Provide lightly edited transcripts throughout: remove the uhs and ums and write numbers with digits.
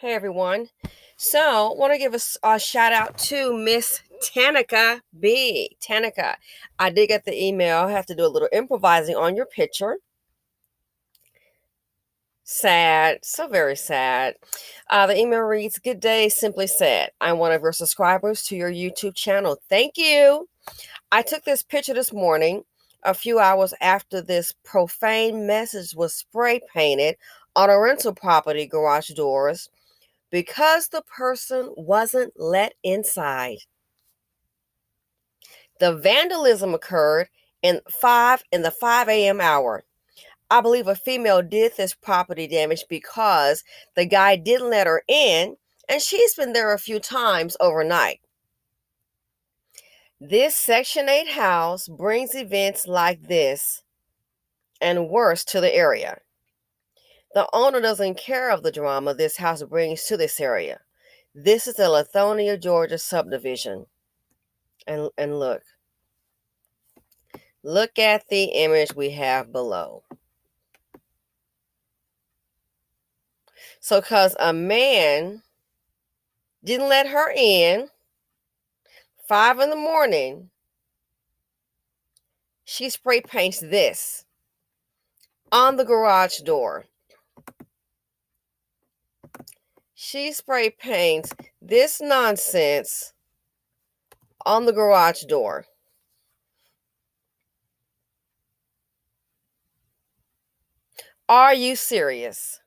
Hey everyone. So, want to give a shout out to Miss Tanika B. Tanika, I did get the email. I have to do a little improvising on your picture. Sad, so very sad. The email reads, "Good day, simply said. I'm one of your subscribers to your YouTube channel. Thank you. I took this picture this morning, a few hours after this profane message was spray painted on a rental property garage doors because the person wasn't let inside. The vandalism occurred in the 5 a.m. hour. I believe a female did this property damage because the guy didn't let her in, and she's been there a few times overnight. This Section 8 house brings events like this and worse to the area. The owner doesn't care of the drama this house brings to this area. This is the Lithonia, Georgia subdivision. And look at the image we have below. So because a man didn't let her in, 5 in the morning, she spray paints this on the garage door. She spray paints this nonsense on the garage door. Are you serious?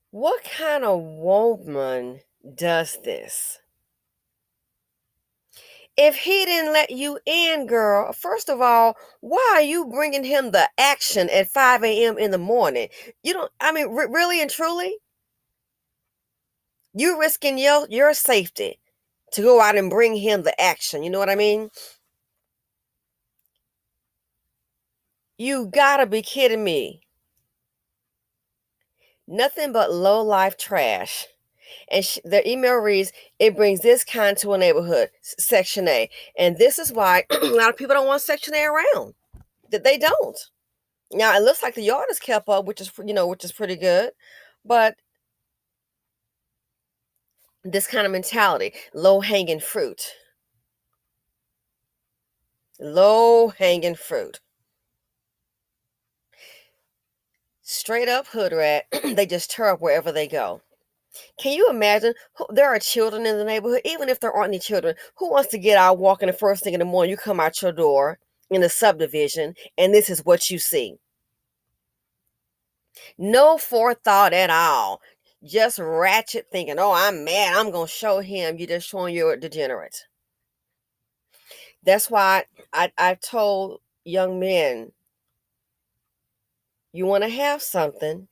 What kind of woman does this? If he didn't let you in, girl, first of all, why are you bringing him the action at 5 a.m. in the morning? You don't, I mean, really and truly, you're risking your safety to go out and bring him the action. You know what I mean? You gotta be kidding me. Nothing but low life trash. And the email reads, "It brings this kind to a neighborhood, Section A." And this is why a lot of people don't want Section A around. That they don't. Now it looks like the yard is kept up, which is pretty good, but this kind of mentality, low hanging fruit, straight up hood rat. They just tear up wherever they go. Can you imagine? There are children in the neighborhood, even if there aren't any children. Who wants to get out walking the first thing in the morning? You come out your door in the subdivision, and this is what you see. No forethought at all. Just ratchet thinking, oh, I'm mad. I'm going to show him. You're just showing you're a degenerate. That's why I told young men, you want to have something,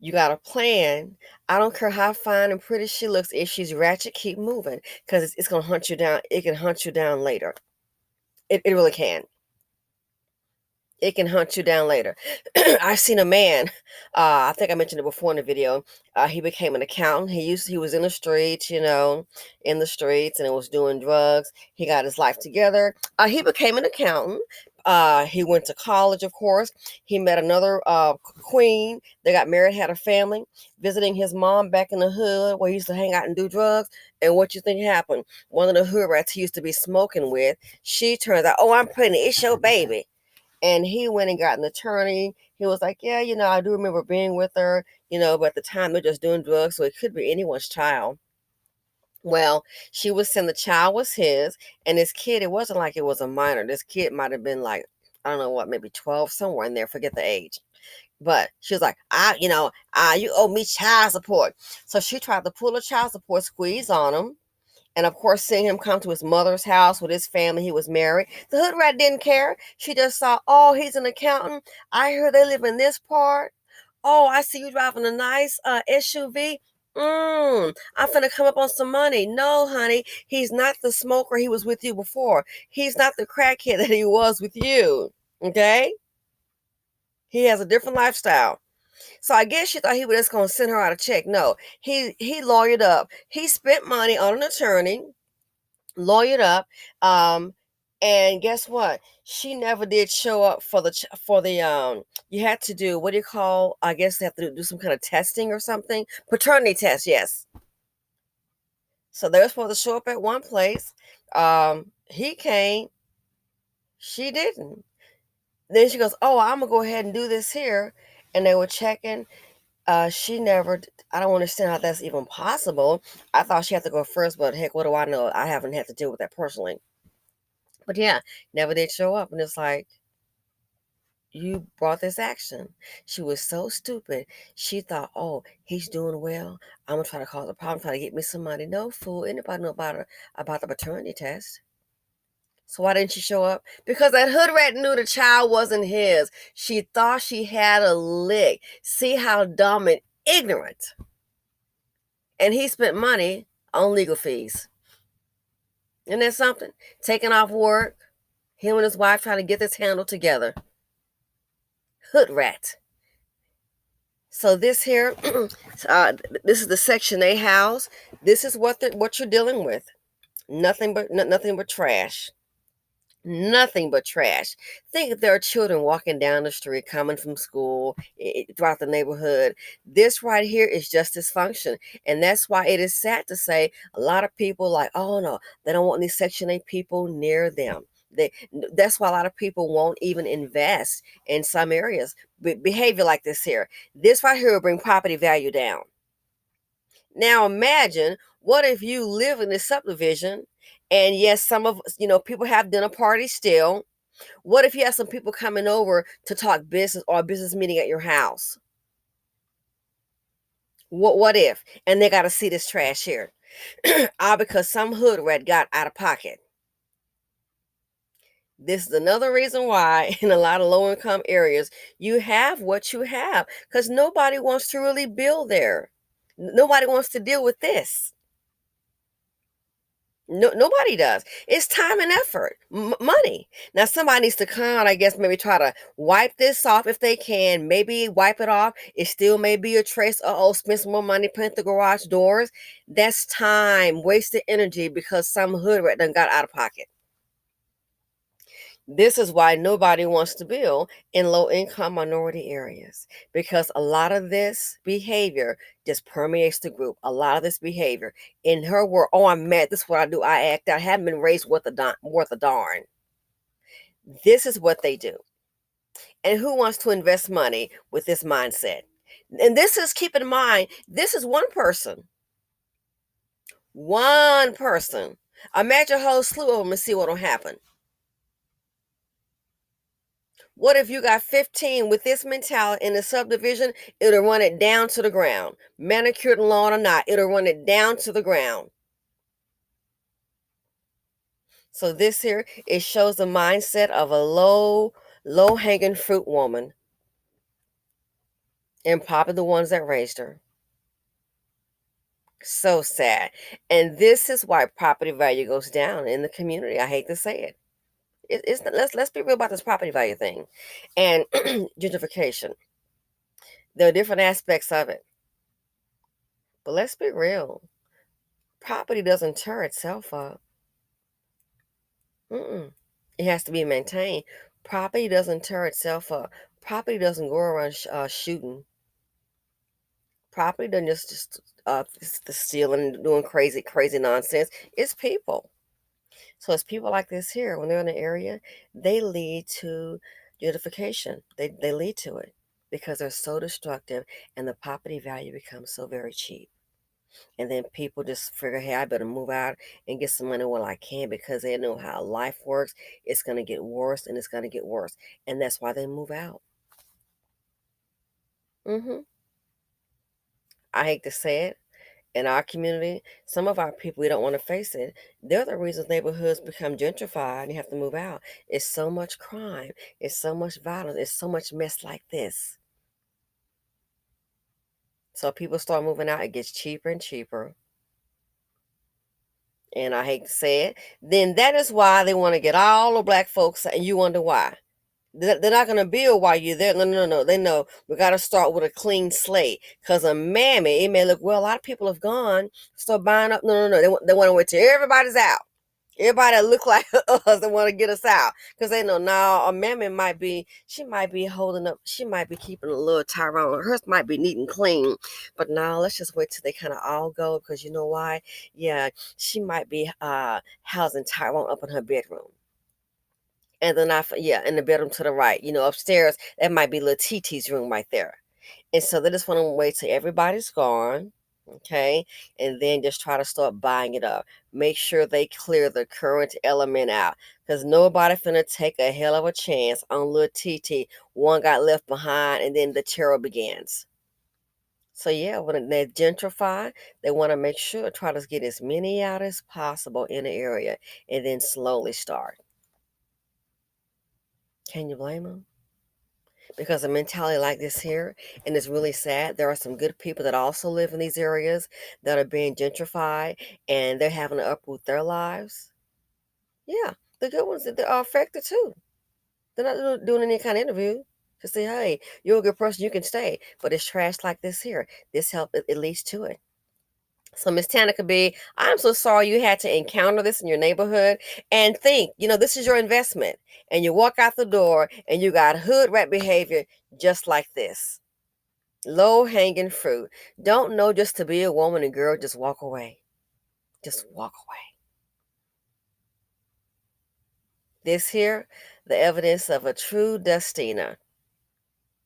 you got a plan. I don't care how fine and pretty she looks. If she's ratchet, keep moving because it's going to hunt you down. It can hunt you down later. It really can. It can hunt you down later. I seen a man. I think I mentioned it before in the video. He became an accountant. He was in the streets, in the streets, and was doing drugs. He got his life together. He became an accountant. He went to college, of course. He met another queen. They got married, had a family. Visiting his mom back in the hood where he used to hang out and do drugs. And what you think happened? One of the hood rats he used to be smoking with. She turns out, oh, I'm pregnant. It's your baby. And he went and got an attorney. He was like, yeah, I do remember being with her, but at the time they're just doing drugs, so it could be anyone's child. Well, she was saying the child was his, and this kid, it wasn't like it was a minor. This kid might have been like, I don't know what, maybe 12, somewhere in there, forget the age. But she was like, you owe me child support. So she tried to pull a child support squeeze on him. And of course, seeing him come to his mother's house with his family, he was married. The hood rat didn't care. She just saw, oh, he's an accountant. I heard they live in this part. Oh, I see you driving a nice SUV. I'm finna come up on some money. No, honey, he's not the smoker he was with you before. He's not the crackhead that he was with you. Okay? He has a different lifestyle. So I guess she thought he was just going to send her out a check. No, he lawyered up. He spent money on an attorney, lawyered up, And guess what? She never did show up for the you had to do, what do you call, I guess they have to do some kind of testing or something. Paternity test, yes. So they were supposed to show up at one place. He came, she didn't. Then she goes, "Oh, I'm gonna go ahead and do this here." And they were checking. She never. I don't understand how that's even possible. I thought she had to go first, but heck, what do I know? I haven't had to deal with that personally. But yeah, never did show up, and it's like, you brought this action. She was so stupid. She thought, "Oh, he's doing well. I'm gonna try to cause a problem, try to get me some money." No, fool. Anybody know about the paternity test? So why didn't she show up? Because that hood rat knew the child wasn't his. She thought she had a lick. See how dumb and ignorant. And he spent money on legal fees. Isn't that something? Taking off work, him and his wife trying to get this handled together. Hood rat. So this here, this is the Section 8 house. This is what you're dealing with. Nothing but trash. Nothing but trash. Think if there are children walking down the street, coming from school, throughout the neighborhood. This right here is just dysfunction. And that's why it is sad to say a lot of people like, oh no, they don't want these Section 8 people near them. That's why a lot of people won't even invest in some areas. Behavior like this here. This right here will bring property value down. Now imagine, what if you live in this subdivision and yes, some of people have dinner parties still. What if you have some people coming over to talk business or a business meeting at your house? What if? And they got to see this trash here. All because some hood rat got out of pocket. This is another reason why in a lot of low income areas you have what you have, because nobody wants to really build there. Nobody wants to deal with this. No, nobody does. It's time and effort, money. Now, somebody needs to come, I guess, maybe try to wipe this off if they can. Maybe wipe it off. It still may be a trace. Spend some more money, paint the garage doors. That's time, wasted energy because some hood rat done got out of pocket. This is why nobody wants to build in low income minority areas, because a lot of this behavior just permeates the group. A lot of this behavior in her world. Oh, I'm mad. This is what I do. I act out. I haven't been raised worth a darn. This is what they do. And who wants to invest money with this mindset? And this is, keep in mind, this is one person. One person. Imagine a whole slew of them and see what will happen. What if you got 15 with this mentality in the subdivision? It'll run it down to the ground. Manicured lawn or not, it'll run it down to the ground. So this here, it shows the mindset of a low hanging fruit woman, and probably the ones that raised her. So sad. And this is why property value goes down in the community. I hate to say it. Let's be real about this property value thing and gentrification. There are different aspects of it. But let's be real. Property doesn't tear itself up. Mm-mm. It has to be maintained. Property doesn't tear itself up. Property doesn't go around shooting. Property doesn't just stealing and doing crazy nonsense. It's people. So it's people like this here, when they're in the area, they lead to gentrification. They lead to it because they're so destructive, and the property value becomes so very cheap. And then people just figure, hey, I better move out and get some money while I can, because they know how life works. It's going to get worse and it's going to get worse. And that's why they move out. I hate to say it. In our community, some of our people, we don't want to face it. They're the reasons neighborhoods become gentrified and you have to move out. It's so much crime. It's so much violence. It's so much mess like this. So people start moving out. It gets cheaper and cheaper. And I hate to say it. Then that is why they want to get all the black folks, and you wonder why. They're not going to build while you're there. No. They know we got to start with a clean slate. Because a mammy, it may look, well, a lot of people have gone, start buying up. No. They want to wait till everybody's out. Everybody that look like us that want to get us out because they know now a mammy might be, she might be holding up, she might be keeping a little Tyrone. Hers might be neat and clean, but now let's just wait till they kind of all go because you know why? Yeah, she might be housing Tyrone up in her bedroom. And then yeah, in the bedroom to the right, upstairs, that might be little TT's room right there. And so they just want to wait till everybody's gone, okay? And then just try to start buying it up. Make sure they clear the current element out because nobody finna take a hell of a chance on little TT. One got left behind, and then the terror begins. So yeah, when they gentrify, they want to make sure try to get as many out as possible in the area, and then slowly start. Can you blame them? Because a mentality like this here, and it's really sad, there are some good people that also live in these areas that are being gentrified and they're having to uproot their lives. Yeah, the good ones that are affected too. They're not doing any kind of interview to say, hey, you're a good person, you can stay. But it's trash like this here. This help it leads to it. So Miss Tana could be, I'm so sorry you had to encounter this in your neighborhood. And think, this is your investment. And you walk out the door and you got hood rat behavior just like this. Low hanging fruit. Don't know just to be a woman and girl, just walk away. Just walk away. This here, the evidence of a true Dustina.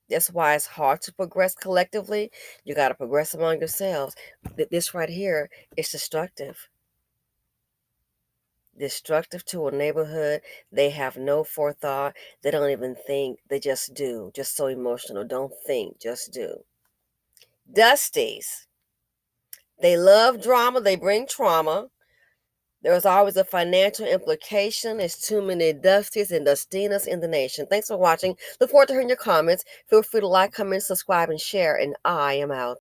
That's why it's hard to progress collectively. You got to progress among yourselves. This right here is destructive. Destructive to a neighborhood. They have no forethought. They don't even think. They just do. Just so emotional. Don't think, just do. Dusties. They love drama. They bring trauma. There's always a financial implication. There's too many Dusties and Dustinas in the nation. Thanks for watching. Look forward to hearing your comments. Feel free to like, comment, subscribe, and share. And I am out.